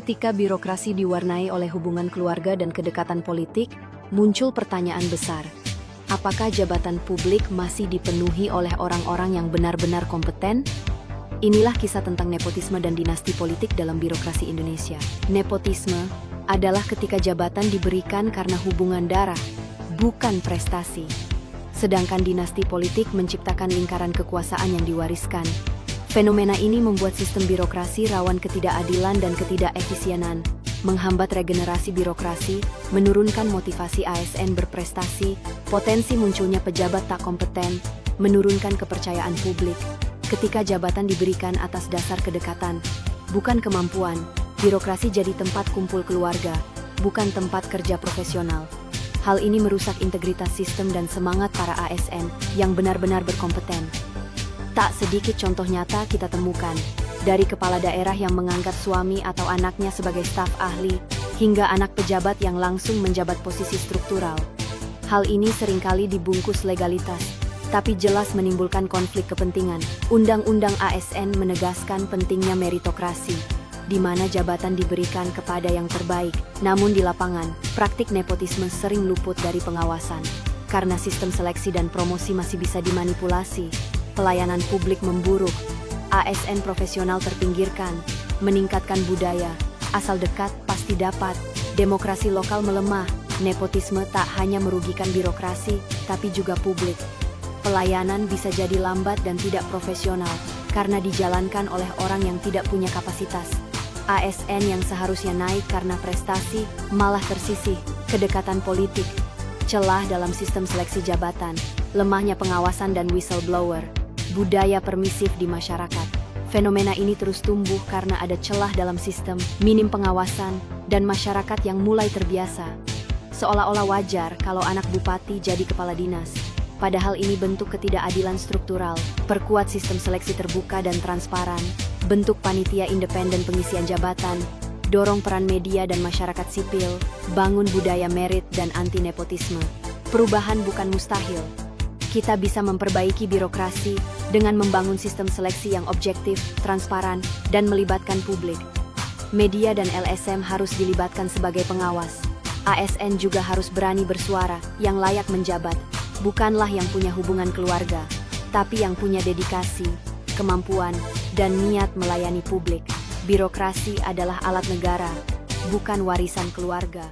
Ketika birokrasi diwarnai oleh hubungan keluarga dan kedekatan politik, muncul pertanyaan besar. Apakah jabatan publik masih dipenuhi oleh orang-orang yang benar-benar kompeten? Inilah kisah tentang nepotisme dan dinasti politik dalam birokrasi Indonesia. Nepotisme adalah ketika jabatan diberikan karena hubungan darah, bukan prestasi. Sedangkan dinasti politik menciptakan lingkaran kekuasaan yang diwariskan. Fenomena ini membuat sistem birokrasi rawan ketidakadilan dan ketidakefisienan, menghambat regenerasi birokrasi, menurunkan motivasi ASN berprestasi, potensi munculnya pejabat tak kompeten, menurunkan kepercayaan publik. Ketika jabatan diberikan atas dasar kedekatan, bukan kemampuan, birokrasi jadi tempat kumpul keluarga, bukan tempat kerja profesional. Hal ini merusak integritas sistem dan semangat para ASN yang benar-benar berkompeten. Tak sedikit contoh nyata kita temukan, dari kepala daerah yang mengangkat suami atau anaknya sebagai staf ahli, hingga anak pejabat yang langsung menjabat posisi struktural. Hal ini seringkali dibungkus legalitas, tapi jelas menimbulkan konflik kepentingan. Undang-undang ASN menegaskan pentingnya meritokrasi, di mana jabatan diberikan kepada yang terbaik. Namun di lapangan, praktik nepotisme sering luput dari pengawasan. Karena sistem seleksi dan promosi masih bisa dimanipulasi, pelayanan publik memburuk, ASN profesional terpinggirkan, meningkatkan budaya, asal dekat pasti dapat, demokrasi lokal melemah, nepotisme tak hanya merugikan birokrasi, tapi juga publik. Pelayanan bisa jadi lambat dan tidak profesional, karena dijalankan oleh orang yang tidak punya kapasitas. ASN yang seharusnya naik karena prestasi, malah tersisih, kedekatan politik, celah dalam sistem seleksi jabatan, lemahnya pengawasan dan whistleblower, budaya permisif di masyarakat. Fenomena ini terus tumbuh karena ada celah dalam sistem, minim pengawasan, dan masyarakat yang mulai terbiasa. Seolah-olah wajar kalau anak bupati jadi kepala dinas. Padahal ini bentuk ketidakadilan struktural. Perkuat sistem seleksi terbuka dan transparan, bentuk panitia independen pengisian jabatan, dorong peran media dan masyarakat sipil, bangun budaya merit dan anti-nepotisme. Perubahan bukan mustahil. Kita bisa memperbaiki birokrasi dengan membangun sistem seleksi yang objektif, transparan, dan melibatkan publik. Media dan LSM harus dilibatkan sebagai pengawas. ASN juga harus berani bersuara, yang layak menjabat, bukanlah yang punya hubungan keluarga, tapi yang punya dedikasi, kemampuan, dan niat melayani publik. Birokrasi adalah alat negara, bukan warisan keluarga.